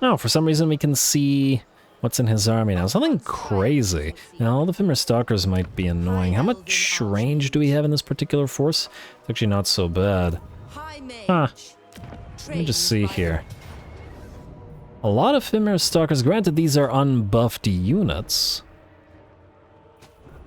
Oh, for some reason we can see what's in his army now. Something crazy. Now, all the Fimir Stalkers might be annoying. How much range do we have in this particular force? It's actually not so bad. Huh. Let me just see here. A lot of Fimir Stalkers. Granted, these are unbuffed units.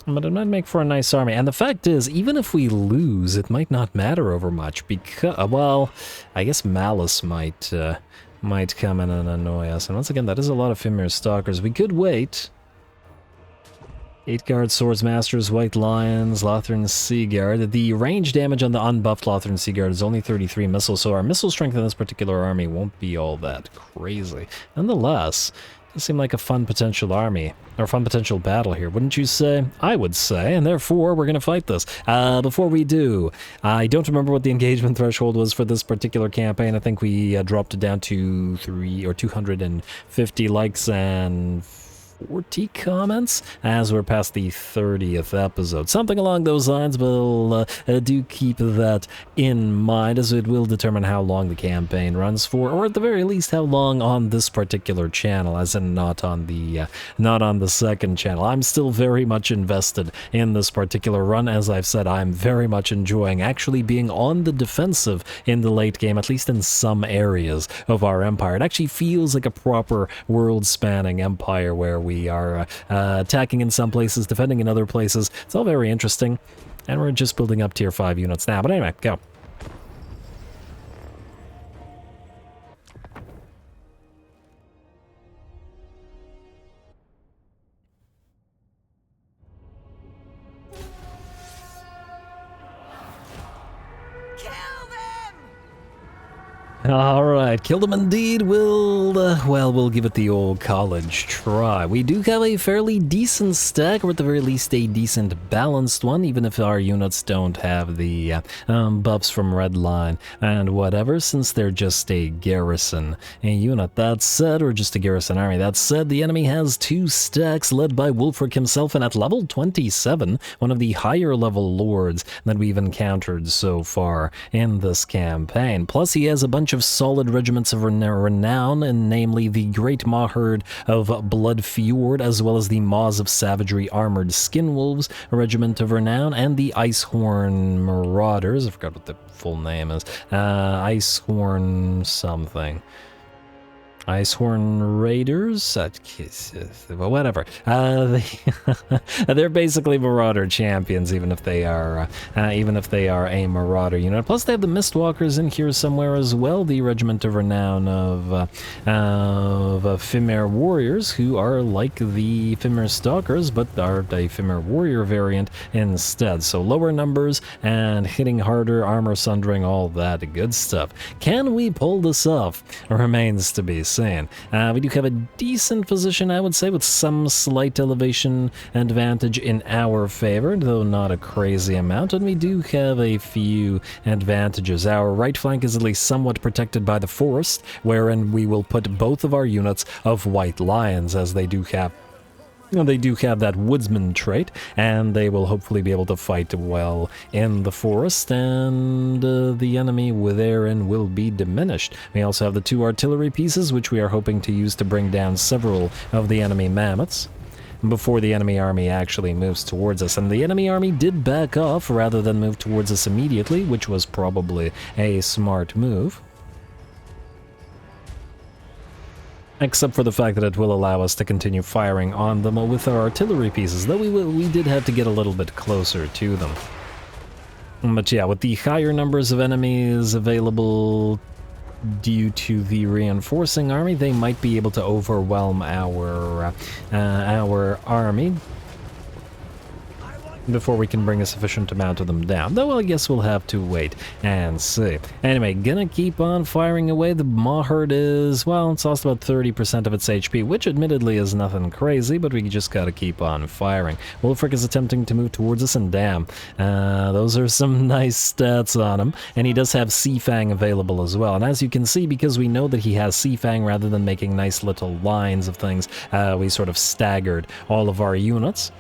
But it might make for a nice army. And the fact is, even if we lose, it might not matter over much. Because, well, I guess Malice might come in and annoy us. And once again, that is a lot of Fimir Stalkers. We could wait. 8-guard Swordsmasters, White Lions, Lothran Seaguard. The range damage on the unbuffed Lothran Seaguard is only 33 missiles, so our missile strength in this particular army won't be all that crazy. Nonetheless, it does seem like a fun potential army, or fun potential battle here, wouldn't you say? I would say, and therefore we're going to fight this. Before we do, I don't remember what the engagement threshold was for this particular campaign. I think we dropped it down to 250 likes and 40 comments as we're past the 30th episode. Something along those lines, but we'll do keep that in mind, as it will determine how long the campaign runs for, or at the very least how long on this particular channel, as in not on the second channel. I'm still very much invested in this particular run. As I've said, I'm very much enjoying actually being on the defensive in the late game, at least in some areas of our empire. It actually feels like a proper world-spanning empire where we are attacking in some places, defending in other places. It's all very interesting, and we're just building up tier 5 units now. But anyway, go. Alright, kill them indeed. We'll give it the old college try. We do have a fairly decent stack, or at the very least a decent balanced one, even if our units don't have the buffs from Redline and whatever, since they're just a garrison unit. That said, or just a garrison army. That said, the enemy has 2 stacks led by Wulfric himself, and at level 27, one of the higher level lords that we've encountered so far in this campaign. Plus, he has a bunch of solid regiments of renown, and namely the Great Maherd of Blood Fjord, as well as the Maws of Savagery Armored Skinwolves, a regiment of renown, and the Icehorn Marauders. I forgot what the full name is. Icehorn something. Icehorn Raiders? Whatever. They're basically Marauder champions, even if they are a Marauder unit. Plus, they have the Mistwalkers in here somewhere as well, the Regiment of Renown of Fimir Warriors, who are like the Fimir Stalkers, but are a Fimir Warrior variant instead. So lower numbers and hitting harder, armor sundering, all that good stuff. Can we pull this off? Remains to be seen. We do have a decent position, I would say, with some slight elevation advantage in our favor, though not a crazy amount, and we do have a few advantages. Our right flank is at least somewhat protected by the forest, wherein we will put both of our units of White Lions, as they do have that woodsman trait, and they will hopefully be able to fight well in the forest, and the enemy therein will be diminished. We also have the 2 artillery pieces, which we are hoping to use to bring down several of the enemy mammoths before the enemy army actually moves towards us. And the enemy army did back off rather than move towards us immediately, which was probably a smart move. Except for the fact that it will allow us to continue firing on them with our artillery pieces, though we did have to get a little bit closer to them. But yeah, with the higher numbers of enemies available due to the reinforcing army, they might be able to overwhelm our army before we can bring a sufficient amount of them down. Though I guess we'll have to wait and see. Anyway, gonna keep on firing away. The Maherd is, well, it's lost about 30% of its HP, which admittedly is nothing crazy, but we just gotta keep on firing. Wulfric is attempting to move towards us, and damn, those are some nice stats on him. And he does have Seafang available as well. And as you can see, because we know that he has Seafang, rather than making nice little lines of things, we sort of staggered all of our units,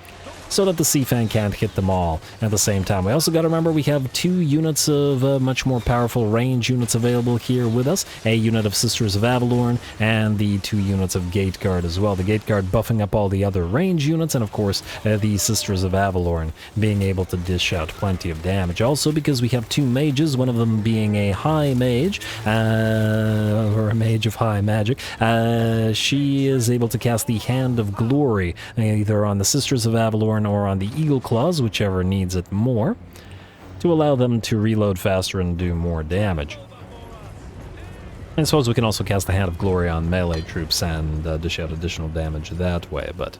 so that the Seafang can't hit them all at the same time. We also got to remember we have 2 units of much more powerful range units available here with us. A unit of Sisters of Avalorn and the 2 units of Gate Guard as well. The Gate Guard buffing up all the other range units, and of course the Sisters of Avalorn being able to dish out plenty of damage. Also, because we have 2 mages, one of them being a high mage, or a mage of high magic, she is able to cast the Hand of Glory, either on the Sisters of Avalorn or on the Eagle Claws, whichever needs it more, to allow them to reload faster and do more damage. I suppose we can also cast the Hand of Glory on melee troops and dish out additional damage that way, but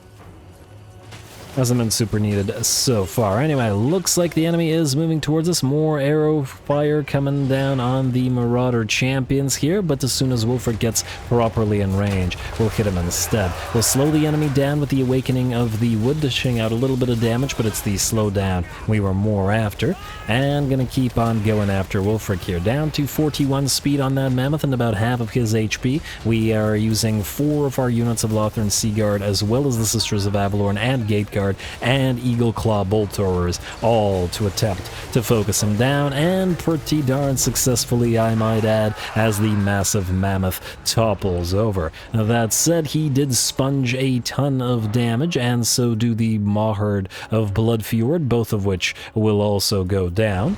hasn't been super needed so far. Anyway, looks like the enemy is moving towards us. More arrow fire coming down on the Marauder champions here, but as soon as Wulfric gets properly in range, we'll hit him instead. We'll slow the enemy down with the Awakening of the Wood, dishing out a little bit of damage, but it's the slow down we were more after. And gonna keep on going after Wulfric here. Down to 41 speed on that mammoth and about half of his HP. We are using 4 of our units of Lothern Sea Guard, as well as the Sisters of Avalorn and Gate Guard and Eagle Claw Bolt Throwers, all to attempt to focus him down, and pretty darn successfully, I might add, as the massive mammoth topples over. Now, that said, he did sponge a ton of damage, and so do the Maherd of Blood Fjord, both of which will also go down.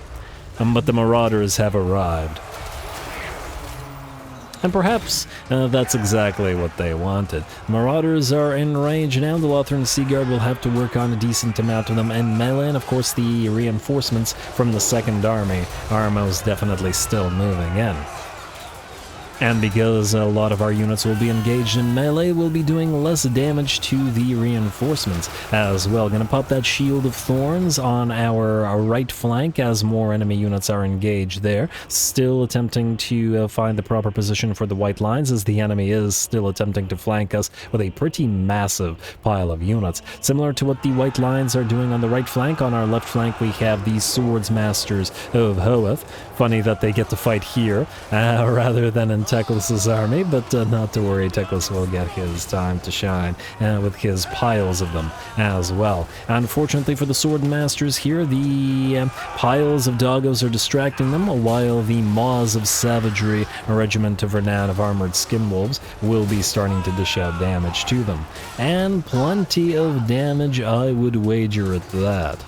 But the Marauders have arrived. And perhaps that's exactly what they wanted. Marauders are in range now. The Lothern Sea Guard will have to work on a decent amount of them in melee, and of course the reinforcements from the Second Army are most definitely still moving in. And because a lot of our units will be engaged in melee, we'll be doing less damage to the reinforcements as well. Gonna pop that Shield of Thorns on our right flank as more enemy units are engaged there. Still attempting to find the proper position for the white lines, as the enemy is still attempting to flank us with a pretty massive pile of units. Similar to what the white lines are doing on the right flank, on our left flank we have the Swords Masters of Hoeth. Funny that they get to fight here rather than in Teclis's army, but not to worry, Teclis will get his time to shine with his piles of them as well. Unfortunately for the Sword Masters here, the piles of doggos are distracting them, while the Maws of Savagery, a regiment of renown of armored skinwolves, will be starting to dish out damage to them. And plenty of damage, I would wager at that.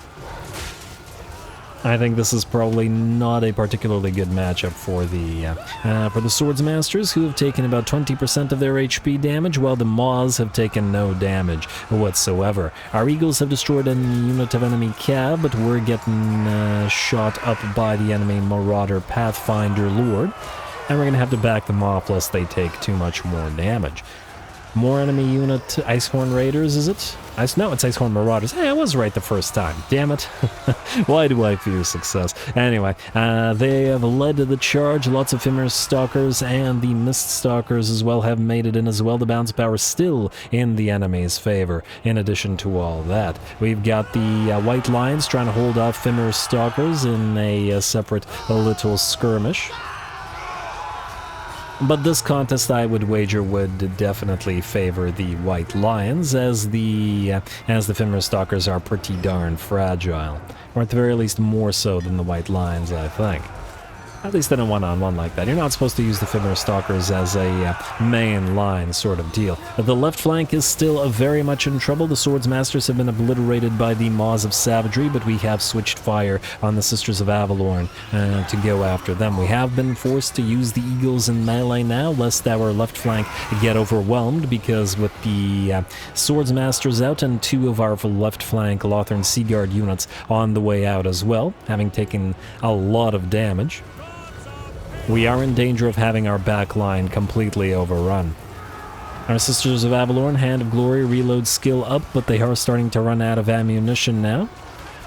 I think this is probably not a particularly good matchup for the Swords Masters, who have taken about 20% of their HP damage, while the Maws have taken no damage whatsoever. Our Eagles have destroyed a unit of enemy cav, but we're getting shot up by the enemy Marauder Pathfinder Lord, and we're going to have to back them off lest they take too much more damage. More enemy unit Icehorn Raiders, is it? No, it's Icehorn Marauders. Hey, I was right the first time. Damn it. Why do I fear success? Anyway, they have led the charge. Lots of Fimir Stalkers and the Mist Stalkers as well have made it in as well. The bounce power still in the enemy's favor. In addition to all that, we've got the White Lions trying to hold off Fimir Stalkers in a separate little skirmish. But this contest, I would wager, would definitely favor the White Lions, as the Fimir Stalkers are pretty darn fragile. Or at the very least more so than the White Lions, I think. At least in a one-on-one like that. You're not supposed to use the Fimir Stalkers as a main line sort of deal. The left flank is still very much in trouble. The Swords Masters have been obliterated by the Maws of Savagery, but we have switched fire on the Sisters of Avalorn to go after them. We have been forced to use the Eagles in melee now, lest our left flank get overwhelmed, because with the Swords Masters out and two of our left flank Lothern Seaguard units on the way out as well, having taken a lot of damage, we are in danger of having our back line completely overrun. Our Sisters of Avalorn, Hand of Glory, reload skill up, but they are starting to run out of ammunition now.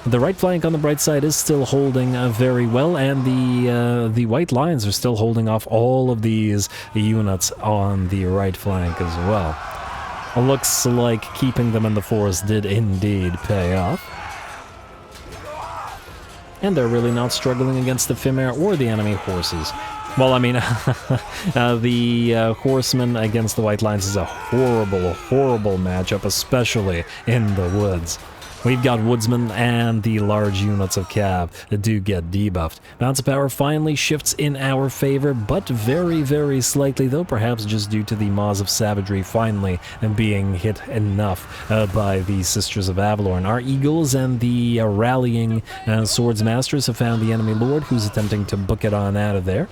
The right flank on the bright side is still holding very well, and the White Lions are still holding off all of these units on the right flank as well. Looks like keeping them in the forest did indeed pay off. And they're really not struggling against the Fimir or the enemy horses. Well, I mean, the horsemen against the White Lions is a horrible, horrible matchup, especially in the woods. We've got Woodsmen and the large units of Cav that do get debuffed. Bounce of Power finally shifts in our favor, but very, very slightly, though perhaps just due to the Maws of Savagery finally being hit enough by the Sisters of Avalorn. Our Eagles and the rallying Swords Masters have found the enemy Lord, who's attempting to book it on out of there.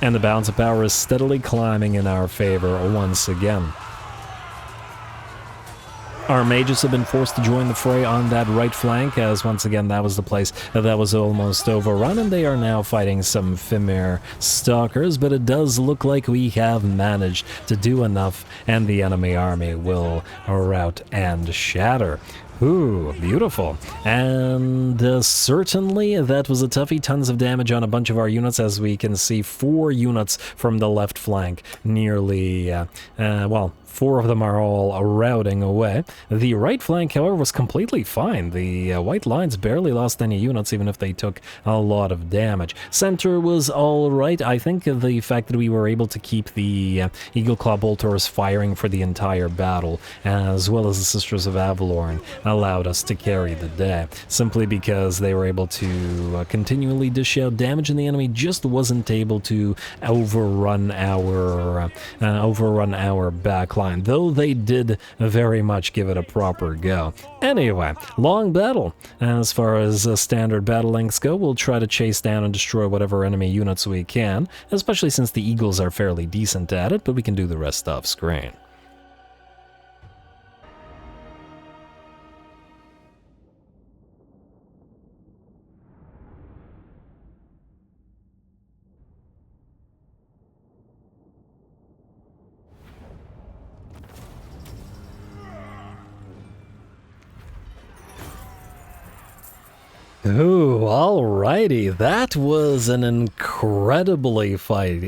And the Bounce of Power is steadily climbing in our favor once again. Our mages have been forced to join the fray on that right flank, as once again that was the place that was almost overrun, and they are now fighting some Fimir Stalkers, but it does look like we have managed to do enough, and the enemy army will rout and shatter. Ooh, beautiful. And certainly that was a toughie. Tons of damage on a bunch of our units, as we can see. 4 units from the left flank nearly, well, 4 of them are all routing away. The right flank, however, was completely fine. The White Lions barely lost any units, even if they took a lot of damage. Center was all right. I think the fact that we were able to keep the Eagle Claw Bolters firing for the entire battle, as well as the Sisters of Avalorn, allowed us to carry the day, simply because they were able to continually dish out damage, and the enemy just wasn't able to overrun our backline, though they did very much give it a proper go. Anyway, long battle. As far as standard battle lengths go, we'll try to chase down and destroy whatever enemy units we can, especially since the Eagles are fairly decent at it, but we can do the rest off screen. Ooh, alrighty. That was an incredibly fun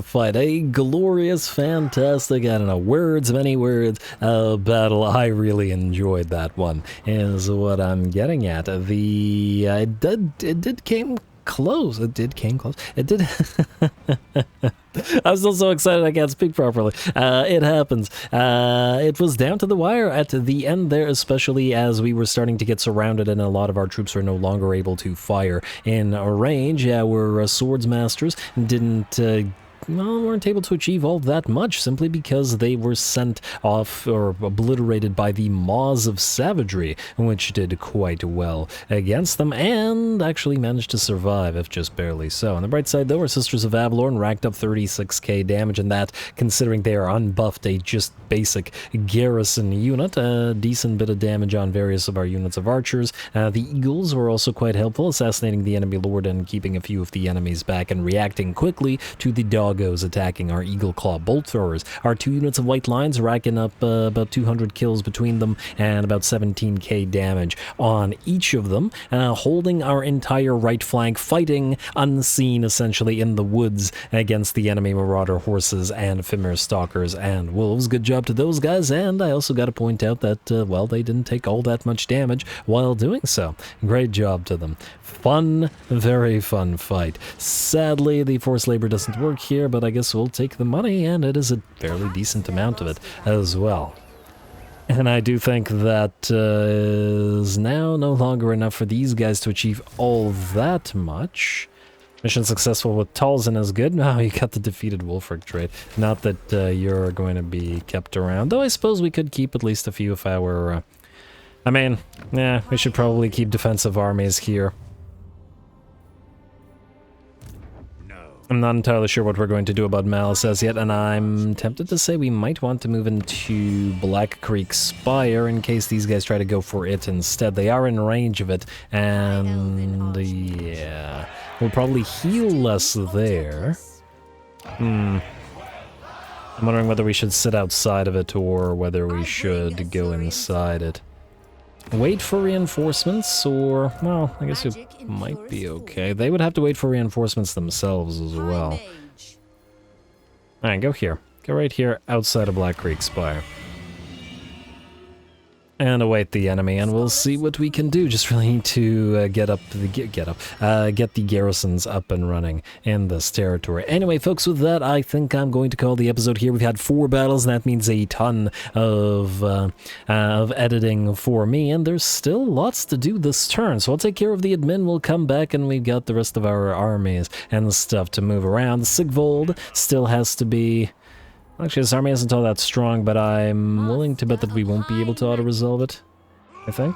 fight. A glorious, fantastic, I don't know, words, many words, battle. I really enjoyed that one, is what I'm getting at. It did came close. It did came close. It did. I'm still so excited I can't speak properly. It happens. It was down to the wire at the end there, especially as we were starting to get surrounded and a lot of our troops were no longer able to fire in range. Yeah, we're swords masters, didn't... weren't able to achieve all that much simply because they were sent off or obliterated by the Maws of Savagery, which did quite well against them and actually managed to survive, if just barely so. On the bright side, though, our Sisters of Avalorn racked up 36k damage, and that, considering they are unbuffed, a just basic garrison unit, a decent bit of damage on various of our units of archers. The Eagles were also quite helpful, assassinating the enemy lord and keeping a few of the enemies back and reacting quickly to the doggos attacking our Eagle Claw bolt throwers. Our 2 units of White Lines racking up about 200 kills between them and about 17k damage on each of them, holding our entire right flank, fighting unseen essentially in the woods against the enemy Marauder horses and Fimir stalkers and wolves. Good job to those guys, and I also got to point out that, well, they didn't take all that much damage while doing so. Great job to them. Fun, very fun fight. Sadly, the forced labor doesn't work here, but I guess we'll take the money, and it is a fairly decent amount of it as well. And I do think that is now no longer enough for these guys to achieve all that much. Mission successful with Talzin is good. Now you got the defeated Wolfric trait. Not that you're going to be kept around, though I suppose we could keep at least a few if I were... I mean, yeah, we should probably keep defensive armies here. I'm not entirely sure what we're going to do about Malice as yet, and I'm tempted to say we might want to move into Black Creek Spire in case these guys try to go for it instead. They are in range of it, and yeah, we'll probably heal less there. I'm wondering whether we should sit outside of it or whether we should go inside it. Wait for reinforcements, or, well, I guess it might be okay. They would have to wait for reinforcements themselves as well. Alright, go here. Go right here outside of Black Creek Spire. And await the enemy, and we'll see what we can do. Just really need to get the garrisons up and running in this territory. Anyway, folks, with that, I think I'm going to call the episode here. We've had 4 battles, and that means a ton of editing for me, and there's still lots to do this turn. So I'll take care of the admin. We'll come back, and we've got the rest of our armies and stuff to move around. Sigvold still has to be... Actually, this army isn't all that strong, but I'm willing to bet that we won't be able to auto-resolve it, I think.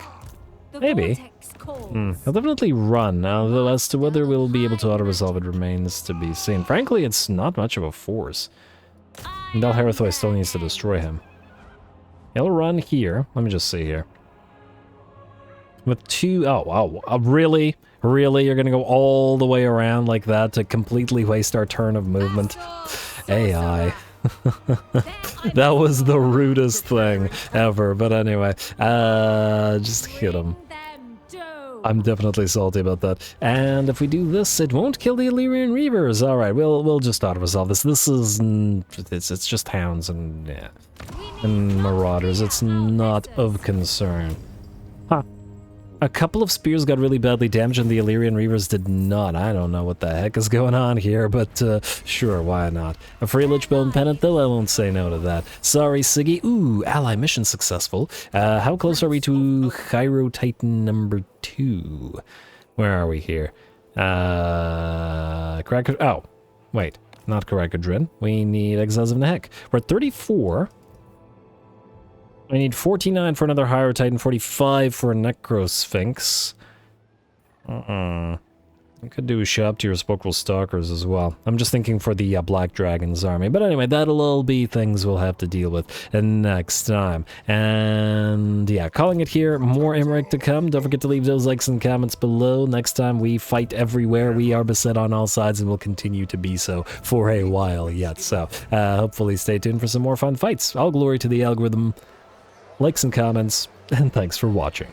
Maybe. I'll definitely run, although as to whether we'll be able to auto-resolve it remains to be seen. Frankly, it's not much of a force. And Dal Harathoi still needs to destroy him. He'll run here. Let me just see here. With 2... Oh, wow. Really? Really? You're gonna go all the way around like that to completely waste our turn of movement? AI. That was the rudest thing ever, but anyway, just hit him. I'm definitely salty about that. And if we do this, it won't kill the Illyrian Reavers. All right, we'll just auto-resolve this. This is it's just hounds and yeah, and marauders. It's not of concern. Huh. A couple of spears got really badly damaged and the Illyrian Reavers did not. I don't know what the heck is going on here, but sure, why not? A free Lichbone Pennant, though, I won't say no to that. Sorry, Siggy. Ooh, ally mission successful. How close are we to Hyro Titan number 2? Where are we here? Oh, wait, not Karakadrin. We need Exiles of Nehek. We're at 34. I need 49 for another Hyro Titan, 45 for a Necrosphinx. I could do a shop to your Spokal Stalkers as well. I'm just thinking for the Black Dragon's army. But anyway, that'll all be things we'll have to deal with next time. And yeah, calling it here. More Imrik to come. Don't forget to leave those likes and comments below. Next time we fight everywhere. We are beset on all sides and will continue to be so for a while yet. So hopefully stay tuned for some more fun fights. All glory to the algorithm. Likes and comments, and thanks for watching.